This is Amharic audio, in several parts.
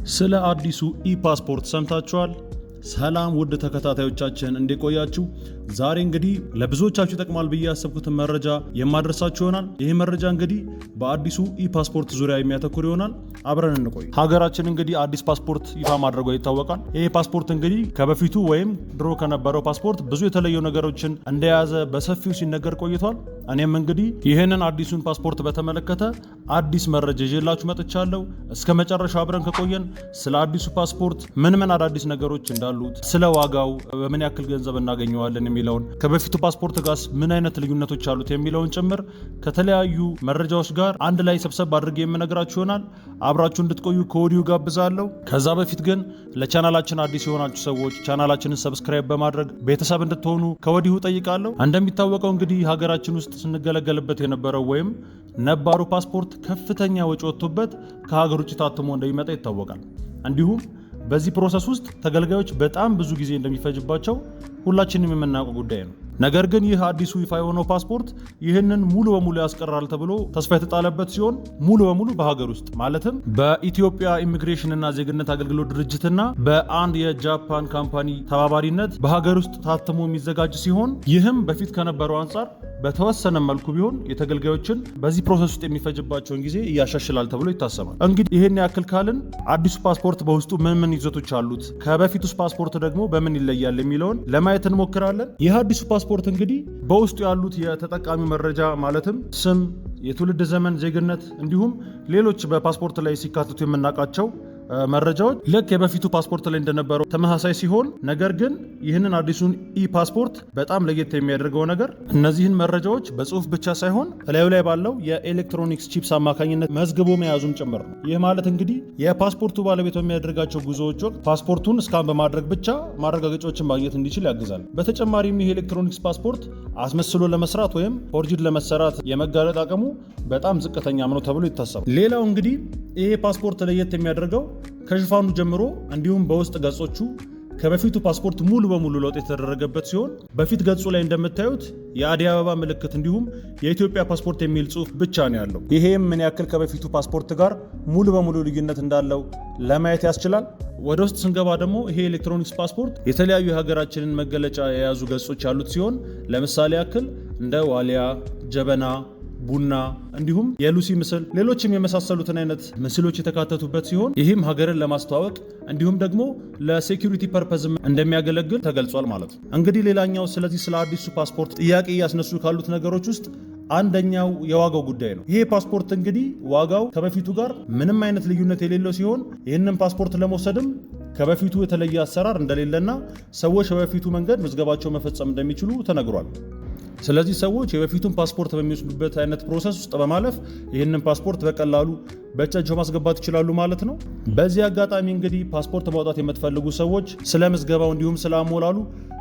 ስለ አዲሱ ኢ-ፓስፖርት ሰምታችኋል? ሰላም ውድ ተከታታዮቻችን እንደቆያችሁ፣ ዛሬ እንግዲህ ለብዙዎቻችሁ ይጠቅማል ብዬ ያሰብኩትን መረጃ የማደርሳችሁ ይሆናል። ይህ መረጃ እንግዲህ በአዲሱ ኢ-ፓስፖርት ዙሪያ የሚያተኩር ይሆናል። አብረን እንቆይ። ሀገራችን እንግዲህ አዲስ ፓስፖርት ይፋ ማድረጓ ይታወቃል። ይህ ፓስፖርት እንግዲህ ከበፊቱ ወይም ድሮ ከነበረው ፓስፖርት ብዙ የተለዩ ነገሮችን እንደያዘ በሰፊው ሲነገር ቆይቷል። እኔም እንግዲህ ይህንን አዲሱን ፓስፖርት በተመለከተ አዲስ መረጃ ይዤላችሁ መጥቻለሁ። እስከ መጨረሻው አብረን ከቆየን ስለ አዲሱ ፓስፖርት ምን አዳዲስ ነገሮች እንዳሉት፣ ስለ ዋጋው በምን ያክል ገንዘብ እናገኘዋለን የሚለውን፣ ከበፊቱ ፓስፖርት ጋር ምን አይነት ልዩነቶች አሉት የሚለውን ጭምር ከተለያዩ መረጃዎች ጋር አንድ ላይ ሰብሰብ አድርጌ የምነግራችሁ ይሆናል። አብራችሁ እንድትቆዩ ከወዲሁ ጋብዛለሁ። ከዛ በፊት ግን ለቻናላችን አዲስ የሆናችሁ ሰዎች ቻናላችንን ሰብስክራይብ በማድረግ ቤተሰብ እንድትሆኑ ከወዲሁ ጠይቃለሁ። እንደሚታወቀው እንግዲህ ሀገራችን ውስጥ ስንገለገልበት የነበረው ወይም ነባሩ ፓስፖርት ከፍተኛ ወጪ ወጥቶበት ከሀገር ውጭ ታትሞ እንደሚመጣ ይታወቃል። እንዲሁም በዚህ ፕሮሰስ ውስጥ ተገልጋዮች በጣም ብዙ ጊዜ እንደሚፈጅባቸው ሁላችንም የምናውቀው ጉዳይ ነው። ነገር ግን ይህ አዲሱ ይፋ የሆነው ፓስፖርት ይህንን ሙሉ በሙሉ ያስቀራል ተብሎ ተስፋ የተጣለበት ሲሆን ሙሉ በሙሉ በሀገር ውስጥ ማለትም በኢትዮጵያ ኢሚግሬሽን እና ዜግነት አገልግሎት ድርጅትና በአንድ የጃፓን ካምፓኒ ተባባሪነት በሀገር ውስጥ ታትሞ የሚዘጋጅ ሲሆን ይህም በፊት ከነበረው አንጻር በተወሰነ መልኩ ቢሆን የተገልጋዮችን በዚህ ፕሮሰስ ውስጥ የሚፈጅባቸውን ጊዜ እያሻሽላል ተብሎ ይታሰባል። እንግዲህ ይህን ያክል ካልን አዲሱ ፓስፖርት በውስጡ ምን ይዘቶች አሉት፣ ከበፊቱስ ፓስፖርት ደግሞ በምን ይለያል የሚለውን ለማየት እንሞክራለን። ይህ አዲሱ ፓስፖርት እንግዲህ በውስጡ ያሉት የተጠቃሚ መረጃ ማለትም ስም፣ የትውልድ ዘመን፣ ዜግነት እንዲሁም ሌሎች በፓስፖርት ላይ ሲካተቱ የምናውቃቸው መረጃዎች ልክ የበፊቱ ፓስፖርት ላይ እንደነበረው ተመሳሳይ ሲሆን፣ ነገር ግን ይህንን አዲሱን ኢ-ፓስፖርት በጣም ለየት የሚያደርገው ነገር እነዚህን መረጃዎች በጽሁፍ ብቻ ሳይሆን እላዩ ላይ ባለው የኤሌክትሮኒክስ ቺፕስ አማካኝነት መዝግቦ መያዙም ጭምር ነው። ይህ ማለት እንግዲህ የፓስፖርቱ ባለቤት በሚያደርጋቸው ጉዞዎች ወቅት ፓስፖርቱን እስካን በማድረግ ብቻ ማረጋገጫዎችን ማግኘት እንዲችል ያግዛል። በተጨማሪም ይህ ኤሌክትሮኒክስ ፓስፖርት አስመስሎ ለመስራት ወይም ፎርጅድ ለመሰራት የመጋለጥ አቅሙ በጣም ዝቅተኛም ነው ተብሎ ይታሰባል። ሌላው እንግዲህ ይህ ፓስፖርት ለየት የሚያደርገው ከሽፋኑ ጀምሮ እንዲሁም በውስጥ ገጾቹ ከበፊቱ ፓስፖርት ሙሉ በሙሉ ለውጥ የተደረገበት ሲሆን በፊት ገጹ ላይ እንደምታዩት የአዲስ አበባ ምልክት እንዲሁም የኢትዮጵያ ፓስፖርት የሚል ጽሑፍ ብቻ ነው ያለው። ይሄም ምን ያክል ከበፊቱ ፓስፖርት ጋር ሙሉ በሙሉ ልዩነት እንዳለው ለማየት ያስችላል። ወደ ውስጥ ስንገባ ደግሞ ይሄ ኤሌክትሮኒክስ ፓስፖርት የተለያዩ የሀገራችንን መገለጫ የያዙ ገጾች ያሉት ሲሆን ለምሳሌ ያክል እንደ ዋሊያ፣ ጀበና፣ ቡና እንዲሁም የሉሲ ምስል ሌሎችም የመሳሰሉትን አይነት ምስሎች የተካተቱበት ሲሆን ይህም ሀገርን ለማስተዋወቅ እንዲሁም ደግሞ ለሴኩሪቲ ፐርፐዝ እንደሚያገለግል ተገልጿል ማለት ነው። እንግዲህ ሌላኛው ስለዚህ ስለ አዲሱ ፓስፖርት ጥያቄ እያስነሱ ካሉት ነገሮች ውስጥ አንደኛው የዋጋው ጉዳይ ነው። ይሄ ፓስፖርት እንግዲህ ዋጋው ከበፊቱ ጋር ምንም አይነት ልዩነት የሌለው ሲሆን ይህንን ፓስፖርት ለመውሰድም ከበፊቱ የተለየ አሰራር እንደሌለና ሰዎች በበፊቱ መንገድ ምዝገባቸው መፈጸም እንደሚችሉ ተነግሯል። ስለዚህ ሰዎች የበፊቱን ፓስፖርት በሚወስዱበት አይነት ፕሮሰስ ውስጥ በማለፍ ይህንን ፓስፖርት በቀላሉ በእጃቸው ማስገባት ይችላሉ ማለት ነው። በዚህ አጋጣሚ እንግዲህ ፓስፖርት ማውጣት የምትፈልጉ ሰዎች ስለ ምዝገባው እንዲሁም ስለ አሞላሉ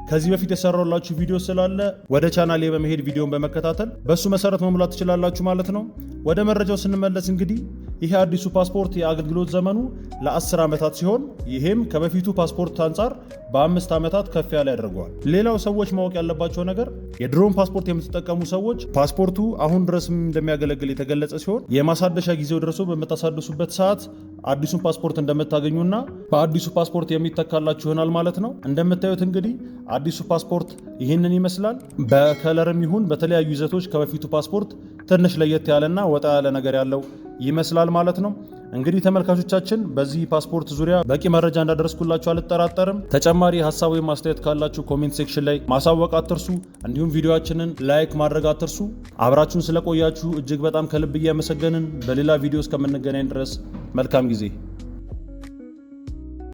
ከዚህ በፊት የሰራሁላችሁ ቪዲዮ ስላለ ወደ ቻናሌ በመሄድ ቪዲዮን በመከታተል በሱ መሰረት መሙላት ትችላላችሁ ማለት ነው። ወደ መረጃው ስንመለስ እንግዲህ ይሄ አዲሱ ፓስፖርት የአገልግሎት ዘመኑ ለ10 ዓመታት ሲሆን ይሄም ከበፊቱ ፓስፖርት አንጻር በ5 ዓመታት ከፍ ያለ ያደርገዋል። ሌላው ሰዎች ማወቅ ያለባቸው ነገር የድሮን ፓስፖርት የምትጠቀሙ ሰዎች ፓስፖርቱ አሁን ድረስም እንደሚያገለግል የተገለጸ ሲሆን የማሳደሻ ጊዜው ደርሶ በምታሳድሱበት ሰዓት አዲሱን ፓስፖርት እንደምታገኙና በአዲሱ ፓስፖርት የሚተካላችሁ ይሆናል ማለት ነው። እንደምታዩት እንግዲህ አዲሱ ፓስፖርት ይህንን ይመስላል። በከለርም ይሁን በተለያዩ ይዘቶች ከበፊቱ ፓስፖርት ትንሽ ለየት ያለና ወጣ ያለ ነገር ያለው ይመስላል ማለት ነው። እንግዲህ ተመልካቾቻችን በዚህ ፓስፖርት ዙሪያ በቂ መረጃ እንዳደረስኩላችሁ አልጠራጠርም። ተጨማሪ ሀሳብ ወይም አስተያየት ካላችሁ ኮሜንት ሴክሽን ላይ ማሳወቅ አትርሱ። እንዲሁም ቪዲዮአችንን ላይክ ማድረግ አትርሱ። አብራችሁን ስለቆያችሁ እጅግ በጣም ከልብ እያመሰገንን በሌላ ቪዲዮ እስከምንገናኝ ድረስ መልካም ጊዜ